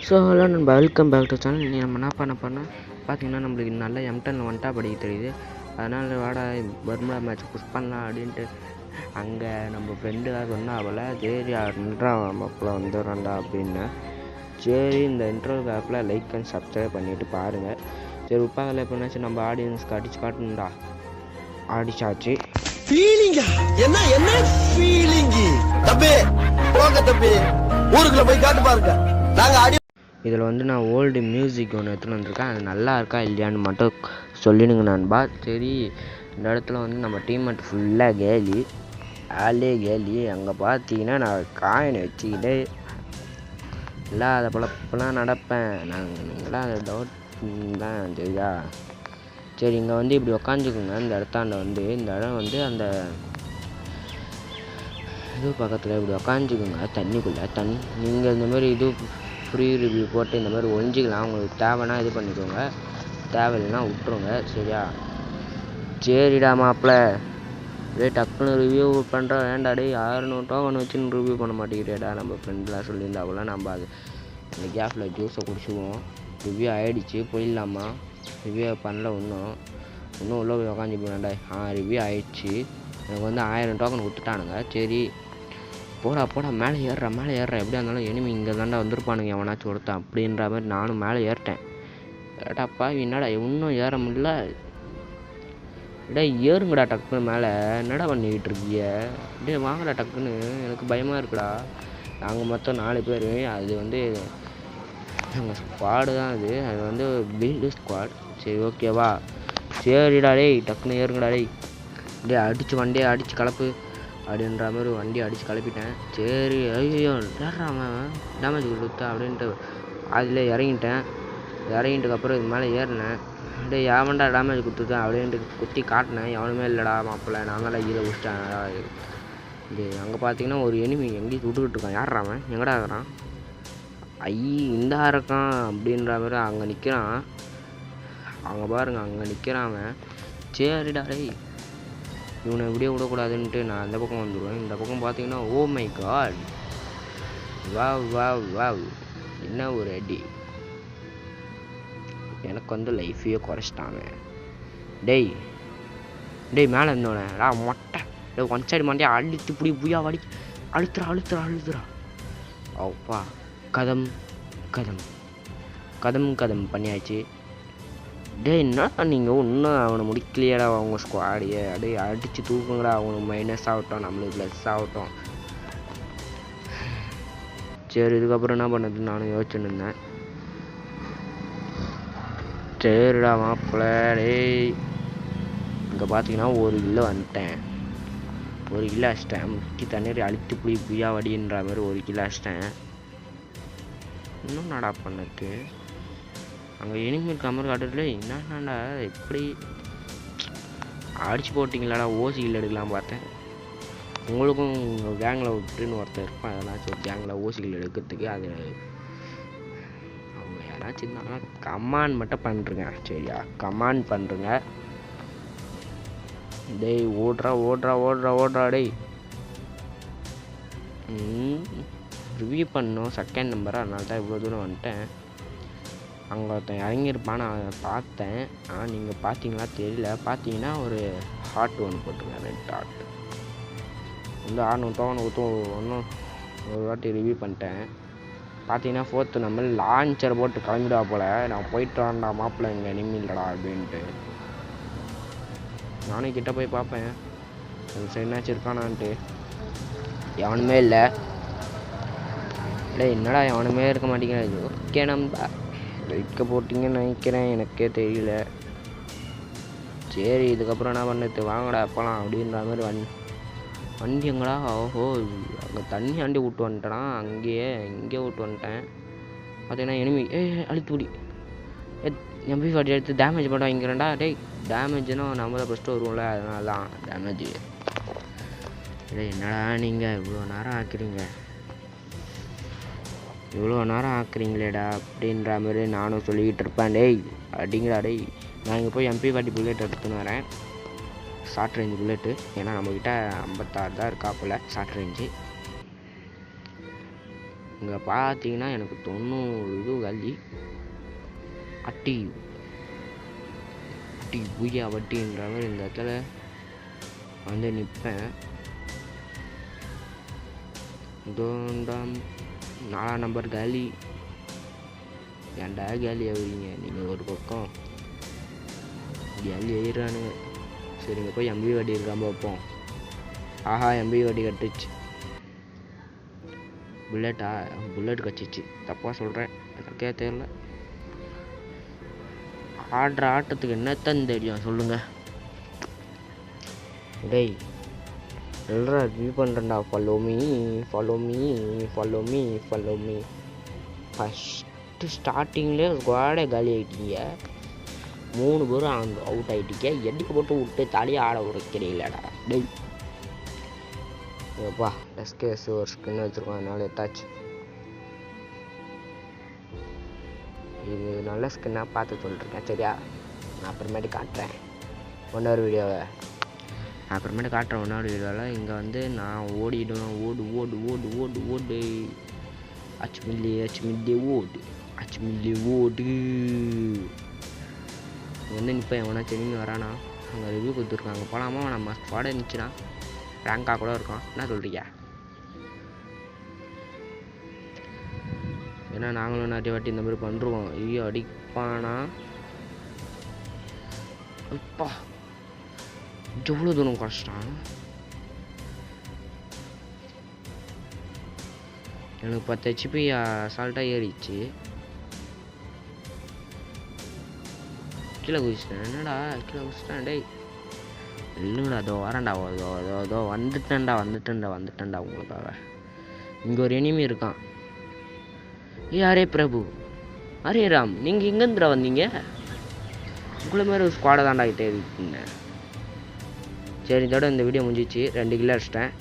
So hello நம்ம welcome back to channel. இன்றைக்கி நம்ம என்ன பண்ண போனால் பார்த்தீங்கன்னா நம்மளுக்கு நல்ல M10 வந்துட்டா படிக்க தெரியுது. அதனால் வாடா பர்முடா மேட்ச் புஷ் பண்ணலாம் அப்படின்ட்டு அங்கே நம்ம ஃப்ரெண்டுக்காக சொன்னாவில் சரி அப்படின்றான் மாப்பிள்ள வந்துடுறான்டா அப்படின்னு. சரி இந்த இன்ட்ரோல் ஆப்பில் லைக் அண்ட் சப்ஸ்கிரைப் பண்ணிவிட்டு பாருங்கள். சரி உப்பாவில் எப்படின்னாச்சும் நம்ம ஆடியன்ஸ்க்கு அடிச்சு காட்டணும்டா. அடிச்சாச்சு. ஃபீலிங்கா என்ன என்ன ஃபீலிங்கி தம்பி போங்க தம்பி ஊருக்குள்ள போய் காட்டு பாருங்க. நாங்க இதில் வந்து நான் ஓல்டு மியூசிக் ஒன்று எடுத்துன்னு வந்திருக்கேன். அது நல்லா இருக்கா இல்லையான்னு மட்டும் சொல்லிடுங்க நண்பா. சரி இந்த இடத்துல வந்து நம்ம டீம் மட்டும் ஃபுல்லாக கேலி ஆளே கேலி. அங்கே பார்த்தீங்கன்னா நான் காயினை வச்சுக்கிட்டே எல்லாம் அதை பழப்பெல்லாம் நடப்பேன். நீங்களாம் அதை டவுட் தான் சரியா. சரி இங்கே வந்து இப்படி உக்காந்துக்குங்க. இந்த இடத்தாண்ட வந்து இந்த இடம் வந்து அந்த இது பக்கத்தில் இப்படி உக்காந்துக்குங்க. தண்ணிக்குள்ளே நீங்கள் இந்த மாதிரி இது ஃப்ரீ ரிவ்யூ போட்டு இந்த மாதிரி ஒழிஞ்சிக்கலாம். உங்களுக்கு தேவைன்னா இது பண்ணிக்கோங்க, தேவையில்லைன்னா விட்ருங்க சரியா. சரிடா மாப்பிள்ள டக்குன்னு ரிவ்யூ பண்ணுறோம். வேண்டாடே 600 டோக்கன் வச்சுன்னு ரிவ்யூ பண்ண மாட்டேங்கிறேடா. நம்ம ஃப்ரெண்டெலாம் சொல்லியிருந்தாப்புல நம்ம அது இந்த கேப்பில் ஜூஸை குடிச்சுவோம். ரிவ்யூ ஆகிடுச்சு போயிடலாமா? ரிவ்யூ பண்ணல இன்னும் உள்ள போய் உக்காந்து போனாண்டா. ரிவ்யூ ஆகிடுச்சு. எனக்கு வந்து 1000 டோக்கன் கொடுத்துட்டானுங்க. சரி போடா மேலே ஏறுறேன் எப்படியா இருந்தாலும் எனிமி இங்கே தாண்டா வந்திருப்பானுங்க எவனாச்சும் ஒருத்தான் அப்படின்ற மாதிரி நானும் மேலே ஏறிட்டேன். ஏட்டாப்பா என்னடா இன்னும் ஏற முடியல. ஏறுங்கடா டக்குன்னு மேலே. என்னடா பண்ணிக்கிட்டு இருக்கீங்க? வாங்கடா டக்குன்னு, எனக்கு பயமாக இருக்குடா. நாங்கள் மொத்தம் 4 பேர். அது வந்து எங்கள் ஸ்குவாடு தான். அது வந்து பில்டு ஸ்குவாட். சரி ஓகேவா. சரிடா டக்குன்னு ஏறுங்கடா அடித்து வண்டியை அடித்து கலப்பு அப்படின்ற மாதிரி வண்டி அடித்து கிளப்பிட்டேன். சரி ஐயோ ஏறாமல் டேமேஜ் கொடுத்தா அப்படின்ட்டு அதில் இறங்கிட்டதுக்கப்புறம் இது மேலே ஏறினேன். எவன்டா டேமேஜ் கொடுத்துட்டேன் அப்படின்ட்டு குத்தி காட்டினேன். எவனுமே இல்லைடா மாப்பிள்ள, நான் தான் கீழே குடிச்சிட்டேன். இது அங்கே பார்த்தீங்கன்னா ஒரு எனிமி எங்கேயும் விட்டுக்கிட்டு இருக்கான். யாராவன் எங்கடா இருக்கிறான்? இந்த இருக்கான் அப்படின்ற மாதிரி அங்கே நிற்கிறான். அங்கே பாருங்க அங்கே நிற்கிறான். சரிடா இவனை எப்படியே விடக்கூடாதுன்ட்டு நான் அந்த பக்கம் வந்துடுவேன். இந்த பக்கம் பார்த்தீங்கன்னா ஓ மை காட் வாவ் என்ன ஒரு அடி. எனக்கு வந்து லைஃபையே குறைச்சிட்டாங்க. டேய் மேலே இருந்தோடா மொட்டை ஒன் சைடு மாட்டியா அழுத்து இப்படி புயா வாடி அழுத்துறா. அப்பா கதம் பண்ணியாச்சு. என்ன நீங்கள் இன்னும் அவனை முடிக்கலையாடா அவங்க ஸ்குவாடியை. அடித்து தூக்குங்கடா. அவனுக்கு மைனஸ் ஆகட்டும், நம்மளுக்கு ப்ளஸ் ஆகட்டும். சரி இதுக்கப்புறம் என்ன பண்ணது நானும் யோசிச்சுன்னு இருந்தேன். சரிடா மாப்பிள்ள இங்கே பார்த்தீங்கன்னா ஒரு கிலோ வந்துட்டேன். ஒரு கிலோ அடிச்சிட்டேன். முக்கி தண்ணீர் அழுத்தி புயா வடின்ற மாதிரி ஒரு கிலோ அடிச்சிட்டேன். இன்னும் நடா பண்ணது அங்கே எனிமேல் கமர் காட்டுல என்னடா எப்படி அடிச்சு போட்டிங்களாடா. ஓசிகள் எடுக்கலாம் பார்த்தேன். உங்களுக்கும் உங்கள் கேங்கில் விட்டுன்னு ஒருத்தர் இருப்பான். அதெல்லாம் ஒரு கேங்கில் ஓசிகள் எடுக்கிறதுக்கு அது அவங்க யாராச்சும் இருந்தாங்கன்னா கமாண்ட் மட்டும் பண்ணுறங்க சரியா. கமாண்ட் பண்ணுறங்க. ஓடுறா ரிவ்யூ பண்ணோம் செகண்ட் நம்பராக. அதனால தான் இவ்வளோ தூரம் வந்துட்டேன். அங்கே ஒருத்தன் இறங்கியிருப்பான், நான் பார்த்தேன். நீங்கள் பார்த்தீங்களா தெரியல. பார்த்தீங்கன்னா ஒரு ஹார்ட் ஒன்று போட்டிருக்கேன், ரெட் ஹார்ட் வந்து 600 டோக்கன் ஒன்றும் ஒரு வாட்டி ரிவ்யூ பண்ணிட்டேன். பார்த்தீங்கன்னா 4th நம்பர் லான்ச்சர் போட்டு கிளம்பிடுவா போல். நான் போயிட்டு வரேன்டா மாப்பிள்ள இங்கே எனிமி இல்லைடா அப்படின்ட்டு. நானும் கிட்டே போய் பார்ப்பேன் அந்த சைடு என்னாச்சும் இருக்கானான்ட்டு. எவனுமே இல்லை. என்னடா எவனுமே இருக்க மாட்டேங்கிறாது. ஓகே நம்ம லைக்க போட்டிங்கன்னு நினைக்கிறேன், எனக்கே தெரியல. சரி இதுக்கப்புறம் என்ன பண்ணுறது, வாங்கடா அப்போலாம் அப்படின்ற மாதிரி வண்டி எங்கடா. ஓஹோ அங்கே தண்ணி ஆண்டி விட்டு வந்துட்டேனா. இங்கே விட்டு வந்துட்டேன். பார்த்தீங்கன்னா எனிமி அழுத்து பிடி MP40 எடுத்து டேமேஜ் பண்ண வாங்கிக்கிறேன்டா. டேமேஜ்னா நம்ம தான் ஃபஸ்ட்டு வருவோம்ல, அதனால தான் டேமேஜ். என்னடா நீங்கள் இவ்வளோ நேரம் ஆக்குறீங்களேடா அப்படின்ற மாதிரி நானும் சொல்லிக்கிட்டு இருப்பேன். அப்படிங்கடா நான் இங்கே போய் MP40 புல்லெட் எடுத்துன்னு வரேன். Short range bullet. ஏன்னா நம்மக்கிட்ட 56 தான் இருக்காப்புல ஷார்ட் ரேஞ்சு. இங்கே பார்த்தீங்கன்னா எனக்கு 90 இது காலி. அட்டி அட்டி புய்யா வட்டின்ற மாதிரி இந்த இடத்துல வந்து நிற்பேன். 4 நம்பர் காலி. ஏன்டா காலி ஆகுறீங்க நீங்கள் ஒரு பக்கம் காலி ஆயிடுறானுங்க. சரிங்க போய் எம்பி வட்டி இருக்காம வைப்போம். ஆஹா எம்பி வட்டி கட்டுச்சு. புல்லட் கச்சிச்சு. தப்பாக சொல்கிறேன், எனக்கே தெரியல. ஆடுற ஆட்டத்துக்கு என்னத்தான் தெரியும் சொல்லுங்கள். டேய் எல்லோரும் ரிவ்யூ பண்ணுறேன்டா. Follow me. ஃபஸ்ட்டு ஸ்டார்டிங்லேயே ஸ்குவாடே காலி ஆகிட்டீங்க. 3 பேரும் அவுட் ஆகிட்டீங்க. எதுக்கு போட்டு விட்டு தலையை ஆட உடைக்கிறீங்களடா டேய். எப்பா எஸ்கேஎஸ் ஒரு ஸ்கின் வச்சுருக்கோம், அதனால எத்தாச்சு. இது நல்ல ஸ்கின்னாக பார்த்து சொல்லிட்டுருக்கேன் சரியா. நான் அப்புறமேட்டு காட்டுறேன் ஒன்னொரு வீடியோவை. இங்கே வந்து நான் ஓடிடுவேன். ஓடு அச்சுமில்லி ஓடு. வந்து இப்போ எவனா செடிங்க வரானா? அங்கே ரிவ்யூ கொடுத்துருக்காங்க. போகலாமா நம்ம ஸ்குவாட் இருந்துச்சுன்னா ரேங்காக கூட இருக்கும். என்ன சொல்கிறீங்க? ஏன்னா நாங்களும் நிறைய வாட்டி இந்த மாதிரி பண்ணுறோம். ஐயோ அடிப்பானா அப்பா எவ்வளோ தூரம் கஷ்டம். எனக்கு 10 HP அசால்ட்டாக ஏறிச்சு. கீழே குதிச்சிட்டேன். என்னடா கீழே குதிச்சிட்டேன் டேய். இல்லைங்கடா அதோ வரேன்டா. அதோ வந்துட்டேன்டா உங்களுக்காக. இங்கே ஒரு எனிமி இருக்கான். அரே பிரபு, அரே ராம், நீங்கள் எங்கேருந்துடா வந்தீங்க? உங்களை மாதிரி ஒரு ஸ்குவாடை தாண்டா கிட்டே இருக்கீங்க. சரி இதோட இந்த வீடியோ முடிஞ்சிச்சு. 2 கிலோ அடிச்சிட்டேன்.